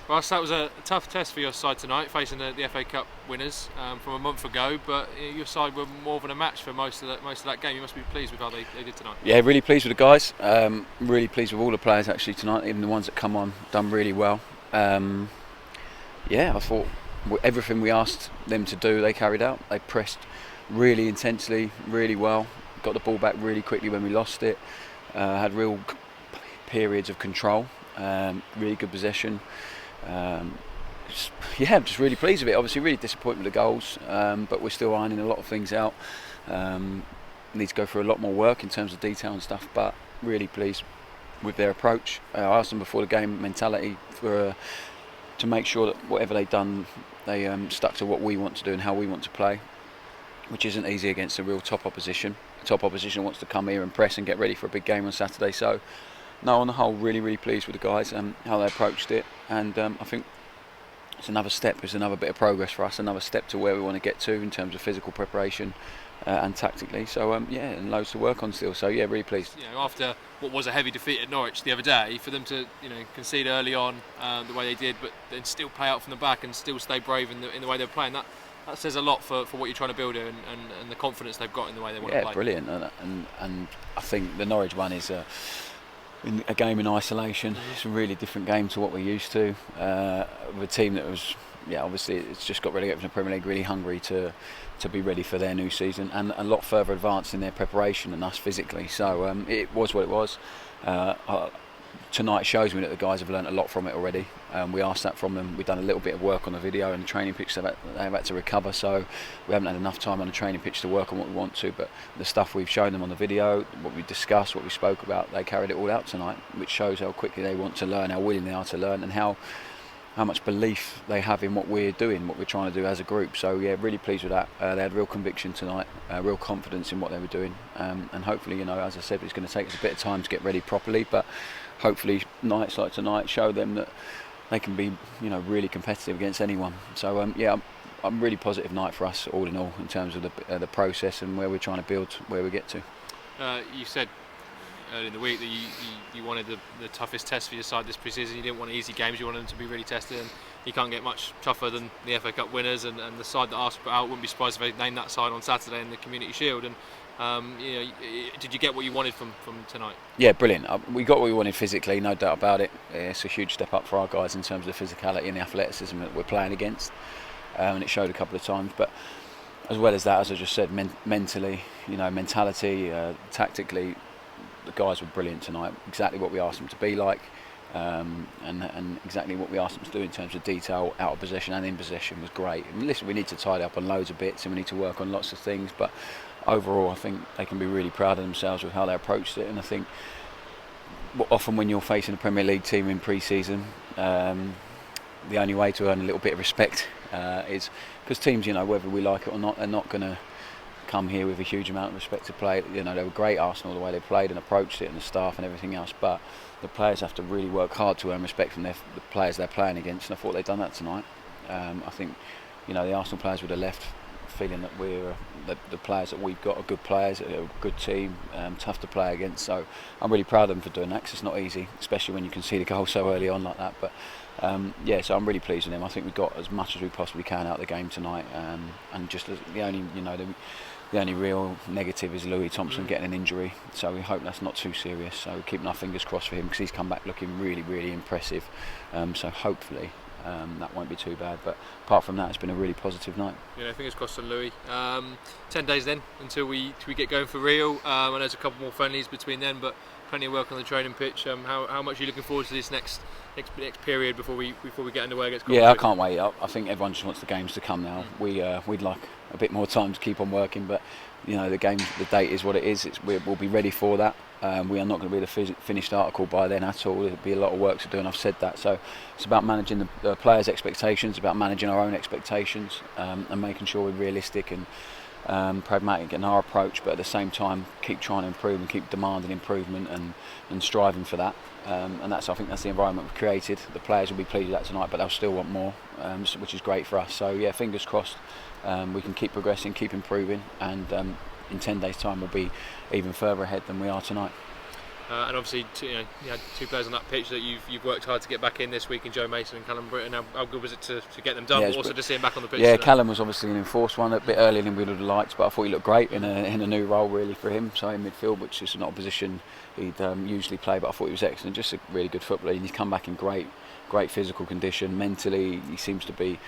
Ross, that was a tough test for your side tonight, facing the FA Cup winners from a month ago. But your side were more than a match for most of that game. You must be pleased with how they did tonight. Yeah, really pleased with the guys. Really pleased with all the players actually tonight, even the ones that come on, done really well. I thought everything we asked them to do, they carried out. They pressed really intensely, really well. Got the ball back really quickly when we lost it. Had real periods of control. Really good possession. Just really pleased with it. Obviously really disappointed with the goals, but we're still ironing a lot of things out. Need to go through a lot more work in terms of detail and stuff, but really pleased with their approach. I asked them before the game mentality to make sure that whatever they've done, they stuck to what we want to do and how we want to play, which isn't easy against a real top opposition. The top opposition wants to come here and press and get ready for a big game on Saturday. So no, on the whole, really pleased with the guys and how they approached it, and I think it's another step, it's another bit of progress for us, another step to where we want to get to in terms of physical preparation and tactically. So and loads to work on still. So really pleased. After what was a heavy defeat at Norwich the other day, for them to concede early on the way they did, but then still play out from the back and still stay brave in the way they're playing, that says a lot for what you're trying to build here and the confidence they've got in the way they want to play. Yeah, brilliant. And I think the Norwich one is a game in isolation. It's a really different game to what we're used to. With a team that was, obviously it's just got relegated from the Premier League, really hungry to be ready for their new season and a lot further advanced in their preparation than us physically. So it was what it was. Tonight shows me that the guys have learned a lot from it already. We asked that from them. We've done a little bit of work on the video and the training pitch they've had to recover, so we haven't had enough time on the training pitch to work on what we want to, but the stuff we've shown them on the video, what we discussed, what we spoke about, they carried it all out tonight, which shows how quickly they want to learn, how willing they are to learn, and how much belief they have in what we're doing, what we're trying to do as a group. So really pleased with that. They had real conviction tonight, real confidence in what they were doing, and hopefully, as I said, it's going to take us a bit of time to get ready properly, but hopefully nights like tonight show them that they can be really competitive against anyone. So I'm really positive night for us all in all in terms of the process and where we're trying to build where we get to. You said earlier in the week that you wanted the toughest test for your side this pre-season. You didn't want easy games, you wanted them to be really tested, and you can't get much tougher than the FA Cup winners and the side that Arsenal put out. Wouldn't be surprised if they named that side on Saturday in the Community Shield. And did you get what you wanted from tonight? Yeah, brilliant. We got what we wanted physically, no doubt about it. It's a huge step up for our guys in terms of the physicality and the athleticism that we're playing against, and it showed a couple of times. But as well as that, as I just said, mentally, mentality, tactically, the guys were brilliant tonight. Exactly what we asked them to be like, and exactly what we asked them to do in terms of detail, out of possession and in possession was great. And listen, we need to tidy up on loads of bits and we need to work on lots of things, but overall I think they can be really proud of themselves with how they approached it. And I think often when you're facing a Premier League team in pre-season, the only way to earn a little bit of respect is because teams, whether we like it or not, they're not going to come here with a huge amount of respect to play. They were great, Arsenal, the way they played and approached it, and the staff and everything else, but the players have to really work hard to earn respect from the players they're playing against, and I thought they've done that tonight. I think the Arsenal players would have left feeling that we're the players that we've got are good players, a good team, tough to play against. So I'm really proud of them for doing that, because it's not easy, especially when you concede a goal so early on like that. But so I'm really pleased with them. I think we got as much as we possibly can out of the game tonight, and just the only real negative is Louis Thompson getting an injury, so we hope that's not too serious. So we're keeping our fingers crossed for him, because he's come back looking really impressive. So hopefully that won't be too bad. But apart from that, it's been a really positive night. Fingers crossed on Louis. 10 days then until we get going for real. And there's a couple more friendlies between then, but plenty of work on the training pitch. How much are you looking forward to this next period before we get underway against Callum? Yeah, I can't wait. I think everyone just wants the games to come now. We'd like a bit more time to keep on working, but the date is what it is. We'll be ready for that. We are not going to be the finished article by then at all. There'll be a lot of work to do, and I've said that. So it's about managing the players' expectations, about managing our own expectations, and making sure we're realistic and pragmatic in our approach, but at the same time keep trying to improve and keep demanding improvement and striving for that. And I think that's the environment we've created. The players will be pleased with that tonight, but they'll still want more, which is great for us. So yeah, fingers crossed we can keep progressing, keep improving, and in 10 days' time we'll be even further ahead than we are tonight. and obviously you had two players on that pitch that you've worked hard to get back in this week, in Joe Mason and Callum Brittain. How good was it to get them done, Yeah, but also to see him back on the pitch? Yeah, today? Callum was obviously an enforced one, a bit earlier than we would have liked, but I thought he looked great in a new role really for him. So in midfield, which is not a position he'd usually play, but I thought he was excellent, just a really good footballer, and he's come back in great physical condition. Mentally, he seems to be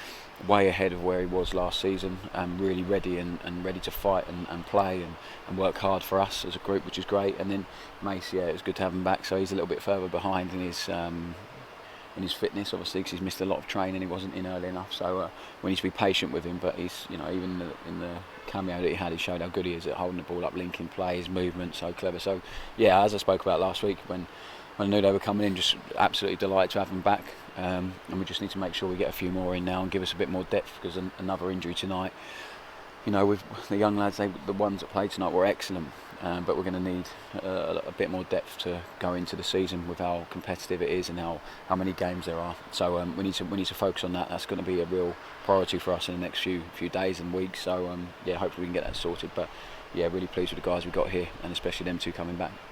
way ahead of where he was last season, really ready and ready to fight and play and work hard for us as a group, which is great. And then Mace, yeah, it was good to have him back, so he's a little bit further behind in his fitness, obviously, because he's missed a lot of training. He wasn't in early enough, so we need to be patient with him. But he's, even in the cameo that he had, he showed how good he is at holding the ball up, linking play, his movement, so clever. So yeah, as I spoke about last week, when I knew they were coming in, just absolutely delighted to have them back. And we just need to make sure we get a few more in now and give us a bit more depth, because another injury tonight. With the young lads, the ones that played tonight were excellent, but we're going to need a bit more depth to go into the season with how competitive it is and how many games there are. So we need to focus on that. That's going to be a real priority for us in the next few days and weeks. So yeah, hopefully we can get that sorted. But yeah, really pleased with the guys we got here, and especially them two coming back.